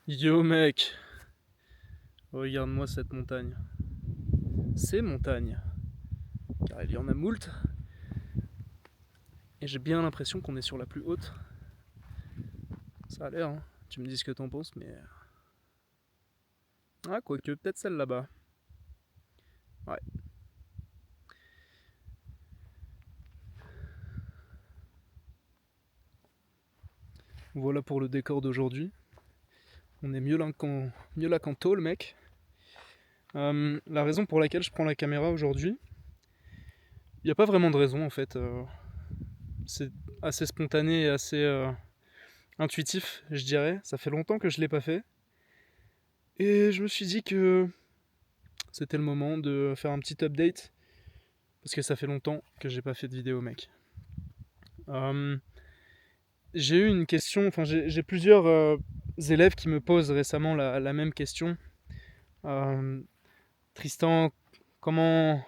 Yo mec, regarde-moi cette montagne. Ces montagnes, car il y en a moult, et j'ai bien l'impression qu'on est sur la plus haute. Ça a l'air, hein. Tu me dis ce que t'en penses, mais... Ah, quoique, peut-être celle là-bas. Ouais. Voilà pour le décor d'aujourd'hui. On est mieux là qu'en tôle, mec. La raison pour laquelle je prends la caméra aujourd'hui, il n'y a pas vraiment de raison en fait. C'est assez spontané et assez intuitif, je dirais. Ça fait longtemps que je l'ai pas fait. Et je me suis dit que c'était le moment de faire un petit update. Parce que ça fait longtemps que j'ai pas fait de vidéo, mec. Euh, j'ai eu une question, enfin j'ai plusieurs élèves qui me posent récemment la même question. Euh, Tristan, comment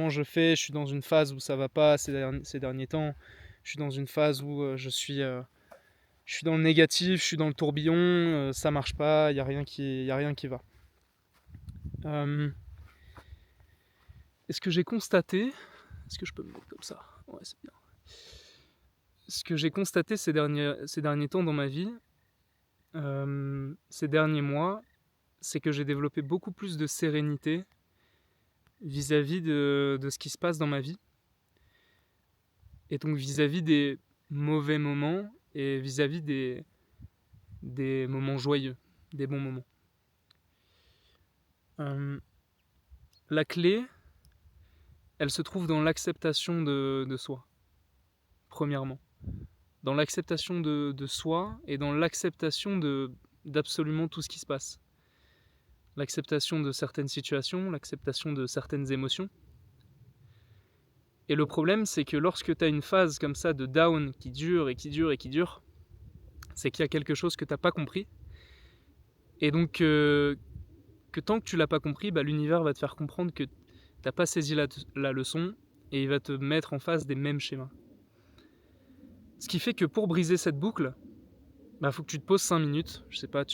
je fais? Je suis dans une phase où ça va pas ces derniers temps. Je suis dans une phase où je suis dans le négatif, je suis dans le tourbillon, ça marche pas, y a rien qui va. Euh, ce que j'ai constaté, est-ce que je peux me mettre comme ça? Ouais, c'est bien. Ce que j'ai constaté ces derniers temps dans ma vie, ces derniers mois, c'est que j'ai développé beaucoup plus de sérénité vis-à-vis de ce qui se passe dans ma vie. Et donc vis-à-vis des mauvais moments et vis-à-vis des moments joyeux, des bons moments. La clé, elle se trouve dans l'acceptation de soi, premièrement. Dans l'acceptation de soi et dans l'acceptation d'absolument tout ce qui se passe. L'acceptation de certaines situations, l'acceptation de certaines émotions. Et le problème, c'est que lorsque tu as une phase comme ça de down qui dure et qui dure et qui dure, c'est qu'il y a quelque chose que tu n'as pas compris. Et donc, que tant que tu l'as pas compris, bah, l'univers va te faire comprendre que tu n'as pas saisi la leçon et il va te mettre en face des mêmes schémas. Ce qui fait que pour briser cette boucle, bah, faut que tu te poses 5 minutes. Je sais pas,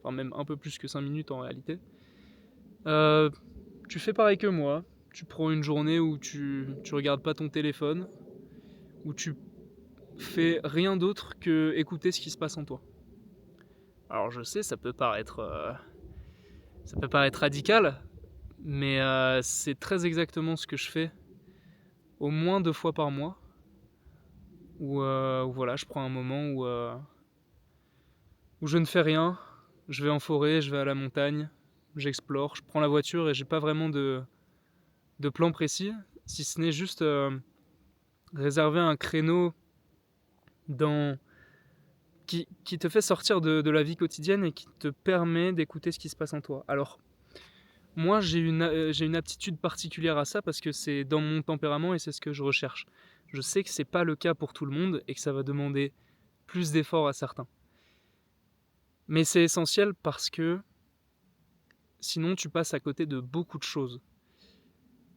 enfin même un peu plus que 5 minutes en réalité. Tu fais pareil que moi. Tu prends une journée où tu regardes pas ton téléphone, où tu fais rien d'autre que écouter ce qui se passe en toi. Alors je sais, ça peut paraître radical, mais c'est très exactement ce que je fais au moins 2 fois par mois. Où voilà, je prends un moment où je ne fais rien. Je vais en forêt, je vais à la montagne, j'explore, je prends la voiture et j'ai pas vraiment de plan précis, si ce n'est juste réserver un créneau dans qui te fait sortir de la vie quotidienne et qui te permet d'écouter ce qui se passe en toi. Alors, moi, j'ai une aptitude particulière à ça parce que c'est dans mon tempérament et c'est ce que je recherche. Je sais que c'est pas le cas pour tout le monde et que ça va demander plus d'efforts à certains. Mais c'est essentiel parce que sinon tu passes à côté de beaucoup de choses.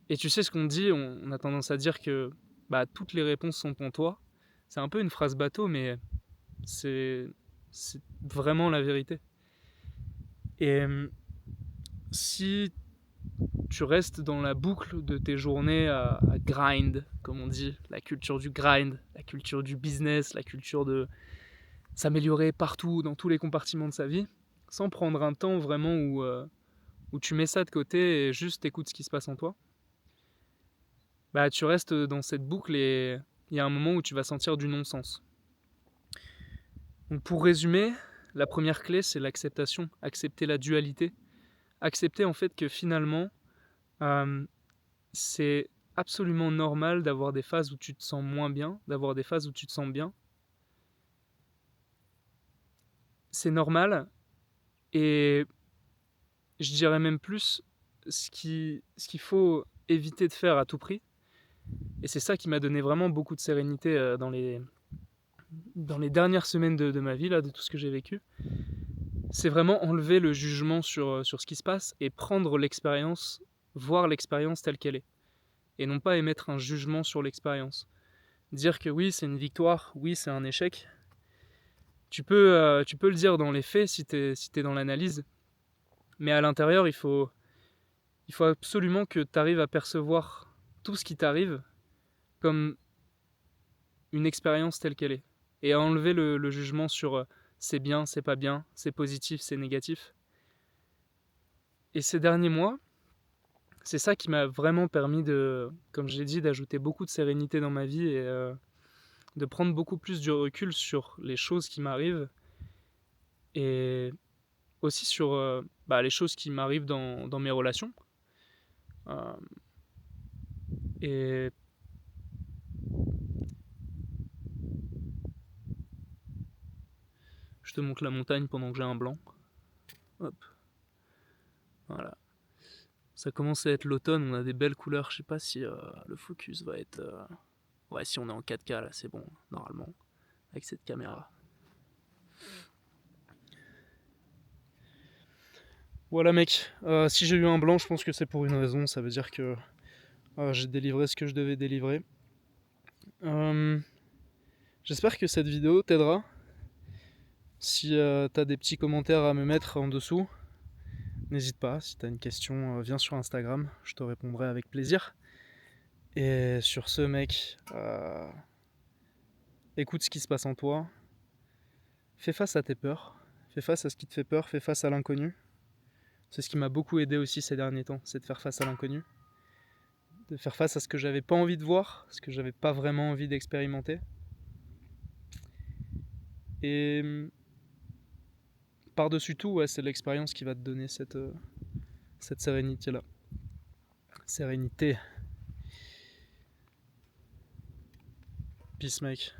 Et tu sais ce qu'on dit, on a tendance à dire que bah, toutes les réponses sont en toi. C'est un peu une phrase bateau, mais c'est, c'est vraiment la vérité. Et si tu restes dans la boucle de tes journées à grind, comme on dit, la culture du grind, la culture du business, la culture de s'améliorer partout, dans tous les compartiments de sa vie, sans prendre un temps vraiment où tu mets ça de côté et juste écoutes ce qui se passe en toi, bah tu restes dans cette boucle et il y a un moment où tu vas sentir du non-sens. Donc pour résumer, la première clé c'est l'acceptation, accepter la dualité, accepter en fait que finalement euh, c'est absolument normal d'avoir des phases où tu te sens moins bien, d'avoir des phases où tu te sens bien. C'est normal et je dirais même plus ce qu'il faut éviter de faire à tout prix. Et c'est ça qui m'a donné vraiment beaucoup de sérénité dans les dernières semaines de ma vie, là, de tout ce que j'ai vécu. C'est vraiment enlever le jugement sur ce qui se passe et prendre l'expérience, voir l'expérience telle qu'elle est. Et non pas émettre un jugement sur l'expérience. Dire que oui, c'est une victoire, oui, c'est un échec. Tu peux le dire dans les faits si t'es dans l'analyse, mais à l'intérieur, il faut absolument que tu arrives à percevoir tout ce qui t'arrive comme une expérience telle qu'elle est, et à enlever le jugement sur c'est bien, c'est pas bien, c'est positif, c'est négatif. Et ces derniers mois, c'est ça qui m'a vraiment permis de, comme je l'ai dit, d'ajouter beaucoup de sérénité dans ma vie et de prendre beaucoup plus du recul sur les choses qui m'arrivent et aussi sur les choses qui m'arrivent dans mes relations. Euh, et je te montre la montagne pendant que j'ai un blanc. Hop, voilà. Ça commence à être l'automne, on a des belles couleurs. Je sais pas si le focus va être... Ouais, si on est en 4K là, c'est bon, normalement, avec cette caméra. Voilà mec, si j'ai eu un blanc, je pense que c'est pour une raison, ça veut dire que j'ai délivré ce que je devais délivrer. J'espère que cette vidéo t'aidera. Si t'as des petits commentaires à me mettre en dessous, n'hésite pas. Si t'as une question, viens sur Instagram, je te répondrai avec plaisir. Et sur ce mec, écoute ce qui se passe en toi, fais face à tes peurs, fais face à ce qui te fait peur, fais face à l'inconnu. C'est ce qui m'a beaucoup aidé aussi ces derniers temps, c'est de faire face à l'inconnu. De faire face à ce que j'avais pas envie de voir, ce que j'avais pas vraiment envie d'expérimenter. Et par-dessus tout, ouais, c'est l'expérience qui va te donner cette sérénité-là. Sérénité. Peace, mec.